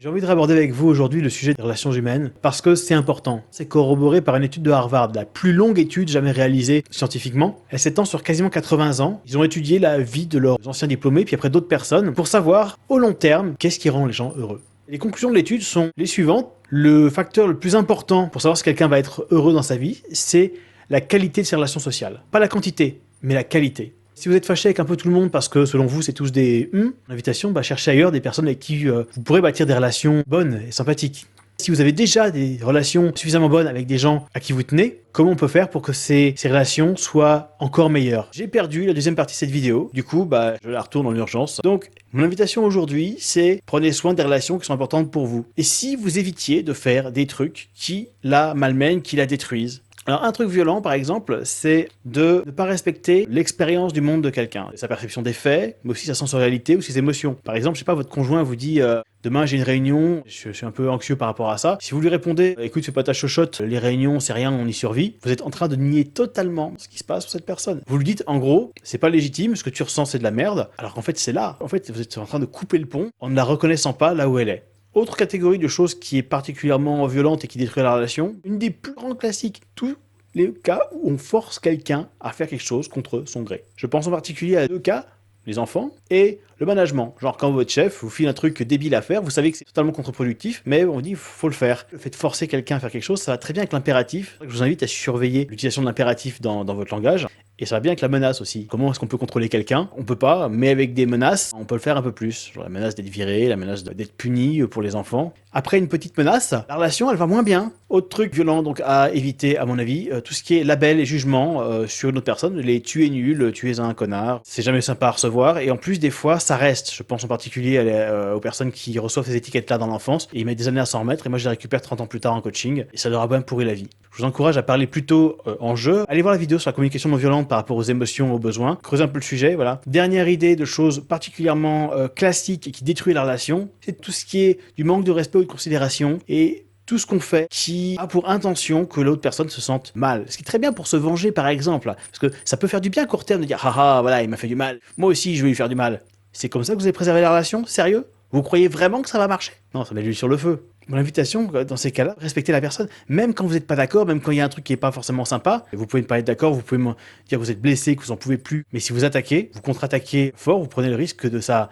J'ai envie de aborder avec vous aujourd'hui le sujet des relations humaines parce que c'est important. C'est corroboré par une étude de Harvard, la plus longue étude jamais réalisée scientifiquement. Elle s'étend sur quasiment 80 ans. Ils ont étudié la vie de leurs anciens diplômés, puis après d'autres personnes, pour savoir, au long terme, qu'est-ce qui rend les gens heureux. Les conclusions de l'étude sont les suivantes. Le facteur le plus important pour savoir si quelqu'un va être heureux dans sa vie, c'est la qualité de ses relations sociales. Pas la quantité, mais la qualité. Si vous êtes fâché avec un peu tout le monde parce que selon vous c'est tous des invitation, cherchez ailleurs des personnes avec qui vous pourrez bâtir des relations bonnes et sympathiques. Si vous avez déjà des relations suffisamment bonnes avec des gens à qui vous tenez, comment on peut faire pour que ces relations soient encore meilleures? J'ai perdu la deuxième partie de cette vidéo, du coup je la retourne en urgence. Donc mon invitation aujourd'hui, c'est prenez soin des relations qui sont importantes pour vous. Et si vous évitiez de faire des trucs qui la malmènent, qui la détruisent? Alors un truc violent par exemple, c'est de ne pas respecter l'expérience du monde de quelqu'un, sa perception des faits, mais aussi sa sensorialité ou ses émotions. Par exemple, je sais pas, votre conjoint vous dit demain j'ai une réunion, je suis un peu anxieux par rapport à ça. Si vous lui répondez écoute, fais pas ta chochotte, les réunions c'est rien, on y survit, vous êtes en train de nier totalement ce qui se passe pour cette personne. Vous lui dites en gros, c'est pas légitime, ce que tu ressens c'est de la merde, alors qu'en fait c'est là. En fait vous êtes en train de couper le pont en ne la reconnaissant pas là où elle est. Autre catégorie de choses qui est particulièrement violente et qui détruit la relation, une des plus grands classiques, tous les cas où on force quelqu'un à faire quelque chose contre son gré. Je pense en particulier à deux cas, les enfants et le management. Genre quand votre chef vous file un truc débile à faire, vous savez que c'est totalement contre-productif, mais on dit faut le faire. Le fait de forcer quelqu'un à faire quelque chose, ça va très bien avec l'impératif. Je vous invite à surveiller l'utilisation de l'impératif dans votre langage. Et ça va bien avec la menace aussi. Comment est-ce qu'on peut contrôler quelqu'un? On peut pas, mais avec des menaces, on peut le faire un peu plus. Genre la menace d'être viré, la menace d'être puni pour les enfants. Après une petite menace, la relation elle va moins bien. Autre truc violent donc à éviter à mon avis, tout ce qui est label et jugement sur une autre personne, les tu es nul, tu es un connard, c'est jamais sympa à recevoir et en plus des fois ça reste. Je pense en particulier aux personnes qui reçoivent ces étiquettes là dans l'enfance et ils mettent des années à s'en remettre et moi je les récupère 30 ans plus tard en coaching et ça leur a bien pourri la vie. Je vous encourage à parler plutôt en jeu. Allez voir la vidéo sur la communication non violente par rapport aux émotions, aux besoins. Creusez un peu le sujet, voilà. Dernière idée de choses particulièrement classiques et qui détruit la relation, c'est tout ce qui est du manque de respect ou de considération et tout ce qu'on fait qui a pour intention que l'autre personne se sente mal. Ce qui est très bien pour se venger par exemple, parce que ça peut faire du bien à court terme de dire haha voilà il m'a fait du mal, moi aussi je vais lui faire du mal. C'est comme ça que vous allez préserver la relation? Sérieux? Vous croyez vraiment que ça va marcher? Non, ça met l'huile sur le feu. Mon invitation, dans ces cas-là, respectez la personne, même quand vous n'êtes pas d'accord, même quand il y a un truc qui n'est pas forcément sympa, vous pouvez ne pas être d'accord, vous pouvez me dire que vous êtes blessé, que vous en pouvez plus, mais si vous attaquez, vous contre-attaquez fort, vous prenez le risque que ça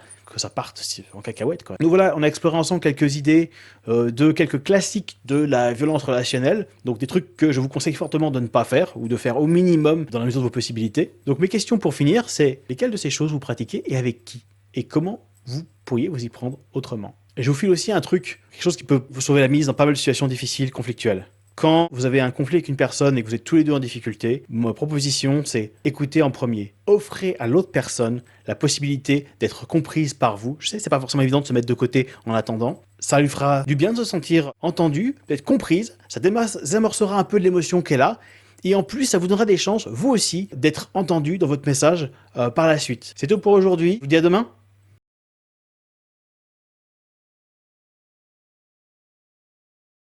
parte en cacahuète, quoi. Donc voilà, on a exploré ensemble quelques idées de quelques classiques de la violence relationnelle, donc des trucs que je vous conseille fortement de ne pas faire, ou de faire au minimum dans la mesure de vos possibilités. Donc mes questions pour finir, c'est lesquelles de ces choses vous pratiquez et avec qui? Et comment vous pourriez vous y prendre autrement? Et je vous file aussi un truc, quelque chose qui peut vous sauver la mise dans pas mal de situations difficiles, conflictuelles. Quand vous avez un conflit avec une personne et que vous êtes tous les deux en difficulté, ma proposition c'est écoutez en premier. Offrez à l'autre personne la possibilité d'être comprise par vous. Je sais, c'est pas forcément évident de se mettre de côté en attendant. Ça lui fera du bien de se sentir entendue, d'être comprise. Ça désamorcera un peu de l'émotion qu'elle a. Et en plus, ça vous donnera des chances, vous aussi, d'être entendu dans votre message par la suite. C'est tout pour aujourd'hui. Je vous dis à demain.